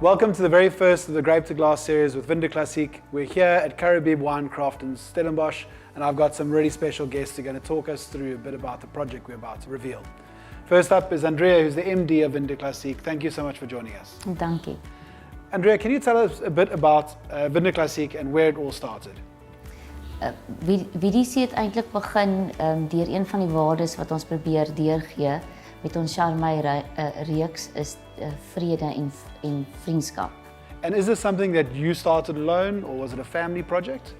Welcome to the very first of the Grape To Glass series with Vineyard Classique. We're here at Caribbean Winecraft in Stellenbosch, and I've got some really special guests who are going to talk us through a bit about the project we're about to reveal. First up is Andrea, who's the MD of Vineyard Classique. Thank you so much for joining us. Thank you. Andrea, can you tell us a bit about Vineyard Classique and where it all started? VDC het eintlik begin deur een van die waardes wat ons probeer deurgee met ons Charmey reeks is vrede en vriendskap. And is this something that you started alone, or was it a family project?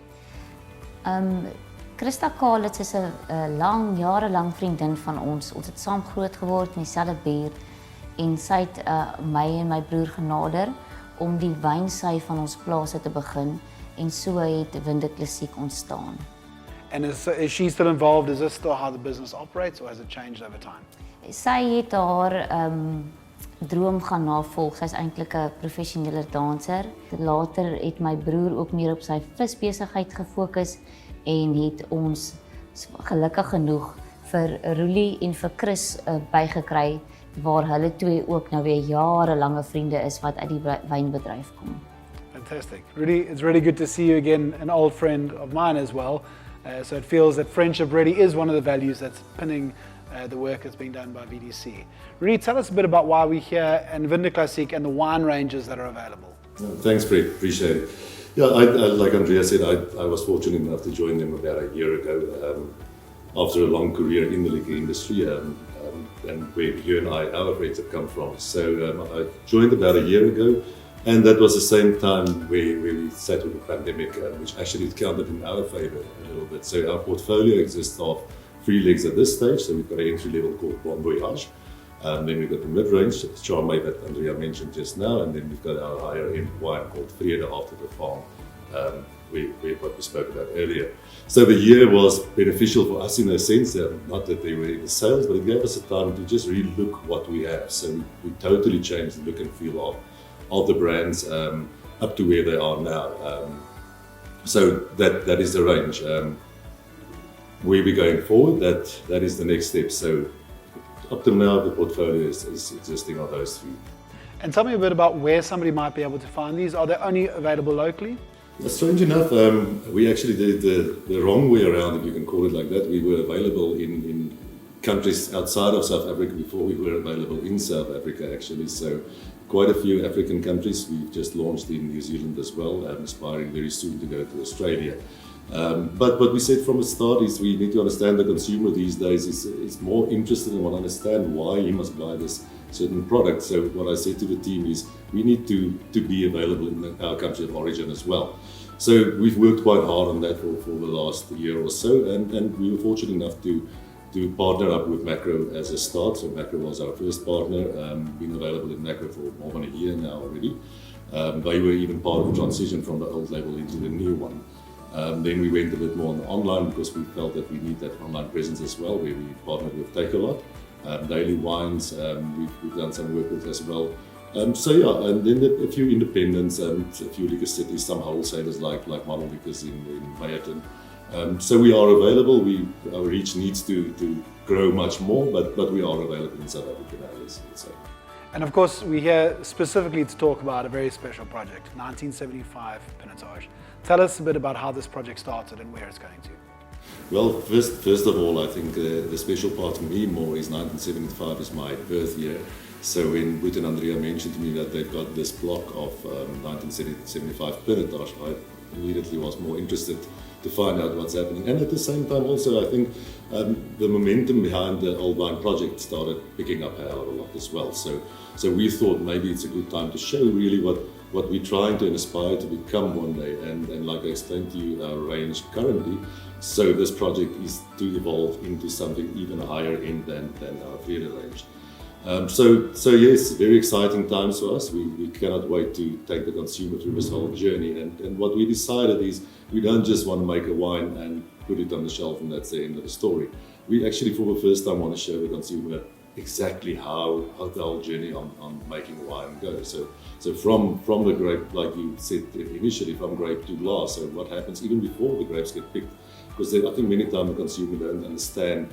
Christa Kalitz is 'n jarelang vriendin van ons. Ons het saam groot geword in dieselfde buurt en sy het my en my broer genader om die wynsy van ons plase te begin en so het Vineyard Classique ontstaan. And is she still involved? Is this still how the business operates, or has it changed over time? Sy het haar droom gaan navolg. Sy's eintlik 'n professionele danser. Later het my broer ook meer op sy visbesigheid gefokus en het ons gelukkig genoeg vir Roelie en vir Chris bygekry waar hulle twee ook nou weer jarelange vriende is wat uit die wynbedryf kom. Fantastic. It's really good to see you again, an old friend of mine as well. So it feels that friendship really is one of the values that's pinning the work that's being done by VDC. Really, tell us a bit about why we're here and Vineyard Classique and the wine ranges that are available. Thanks, Brett. Appreciate it. Yeah, like Andrea said, I was fortunate enough to join them about a year ago after a long career in the liquor industry, and where you and our friends have come from. So I joined about a year ago, and that was the same time where we sat with the pandemic, which actually counted in our favor a little bit. So our portfolio exists of 3 legs at this stage. So we've got an entry level called Bon Voyage. Then we've got the mid-range, Charmey that Andrea mentioned just now, and then we've got our higher end wine called Vrede after the farm, what we spoke about earlier. So the year was beneficial for us in a sense, not that they were in the sales, but it gave us a time to just really look what we have. So we totally changed the look and feel of the brands up to where they are now. So that is the range. Where we're going forward, that is the next step. So up to now, the portfolio is existing on those 3. And tell me a bit about where somebody might be able to find these. Are they only available locally? Strange enough, we actually did the wrong way around, if you can call it like that. We were available in countries outside of South Africa before we were available in South Africa, actually. So quite a few African countries. We've just launched in New Zealand as well, aspiring very soon to go to Australia. But what we said from the start is we need to understand the consumer these days is more interested and want to understand why he must buy this certain product. So what I said to the team is we need to be available in our country of origin as well. So we've worked quite hard on that for the last year or so, and we were fortunate enough to partner up with Macro as a start. So Macro was our first partner, been available in Macro for more than a year now already. They were even part of the transition from the old label into the new one. Then we went a bit more on the online because we felt that we need that online presence as well, where we partnered with Take-A-Lot, Daily Wines, we've done some work with as well. So yeah, and then a few independents and a few liquor cities, some wholesalers like Model Liquors in Vineyard. So we are available. Our reach needs to grow much more, but we are available in South Africa now, yes, so. And of course, we're here specifically to talk about a very special project, 1975 Pinotage. Tell us a bit about how this project started and where it's going to. Well, first of all, I think the special part for me more is 1975 is my birth year. So when Britt and Andrea mentioned to me that they've got this block of 1975 Pinotage, I immediately was more interested to find out what's happening. And at the same time also, I think the momentum behind the Old Wine project started picking up a hell of a lot as well. So we thought maybe it's a good time to show really what we're trying to aspire to become one day. And like I explained to you, our range currently, so this project is to evolve into something even higher end than our Vrede range. So yes, very exciting times for us. We cannot wait to take the consumer through this whole journey. And what we decided is we don't just want to make a wine and put it on the shelf and that's the end of the story. We actually for the first time want to show the consumer exactly how the whole journey on making wine goes. So from the grape, like you said initially, from grape to glass. So what happens even before the grapes get picked? Because I think many times the consumer don't understand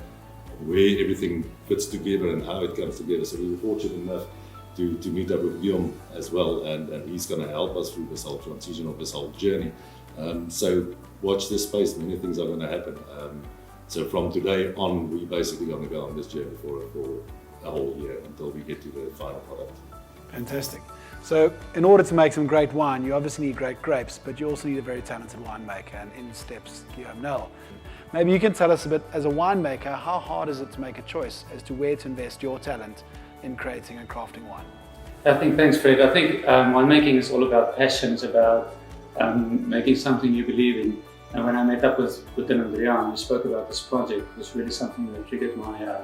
where everything fits together and how it comes together. So we were fortunate enough to meet up with Guillaume as well, and he's going to help us through this whole transition of this whole journey. So watch this space, many things are going to happen. So from today on, we're basically going to go on this journey for a whole year until we get to the final product. Fantastic. So in order to make some great wine, you obviously need great grapes, but you also need a very talented winemaker, and in steps Guillaume Nel. Maybe you can tell us a bit, as a winemaker, how hard is it to make a choice as to where to invest your talent in creating and crafting wine? Thanks Fred. I think winemaking is all about passion. It's about making something you believe in. And when I met up with Tim and Brian, we spoke about this project. It was really something that triggered my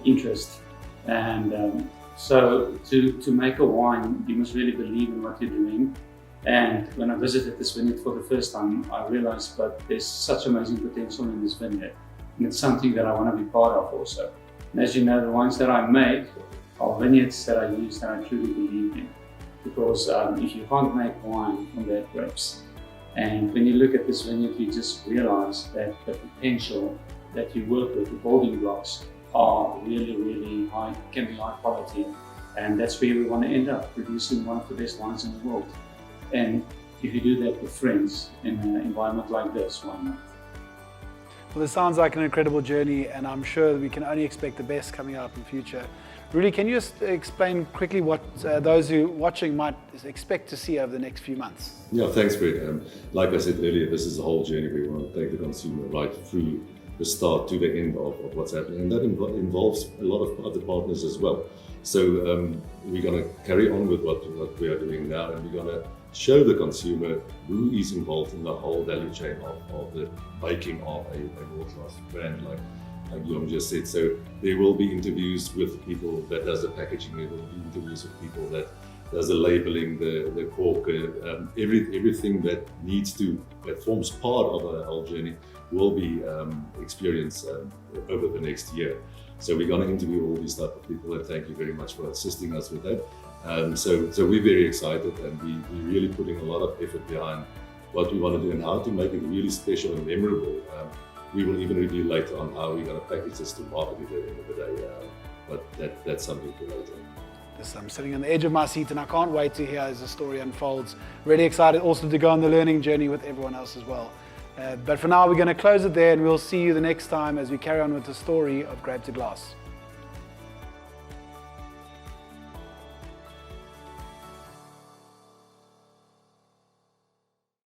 interest. And so to make a wine, you must really believe in what you're doing. And when I visited this vineyard for the first time, I realized that there's such amazing potential in this vineyard. And it's something that I want to be part of also. And as you know, the wines that I make are vineyards that I use that I truly believe in. Because if you can't make wine from their grapes, and when you look at this vineyard, you just realize that the potential that you work with, the building blocks, are really, really high, can be high quality. And that's where we want to end up, producing one of the best wines in the world. And if you do that with friends in an environment like this, why not? Well, this sounds like an incredible journey, and I'm sure we can only expect the best coming out in the future. Rudy, can you just explain quickly what those who are watching might expect to see over the next few months? Yeah, thanks, Fred. Like I said earlier, this is a whole journey. We want to take the consumer right through the start to the end of what's happening, and that involves a lot of other partners as well. So we're going to carry on with what we are doing now, and we're going to show the consumer who is involved in the whole value chain of the making of a world-class brand like Guillaume just said. So there will be interviews with people that does the packaging, there will be interviews with people that does the labeling, the cork, everything that forms part of a whole journey will be experienced over the next year. So we're going to interview all these type of people, and thank you very much for assisting us with that. So we're very excited, and we're really putting a lot of effort behind what we want to do and how to make it really special and memorable. We will even review later on how we're going to package this to market at the end of the day, but that's something for later. Yes, I'm sitting on the edge of my seat, and I can't wait to hear as the story unfolds. Really excited also to go on the learning journey with everyone else as well. But for now, we're going to close it there, and we'll see you the next time as we carry on with the story of Grape To Glass.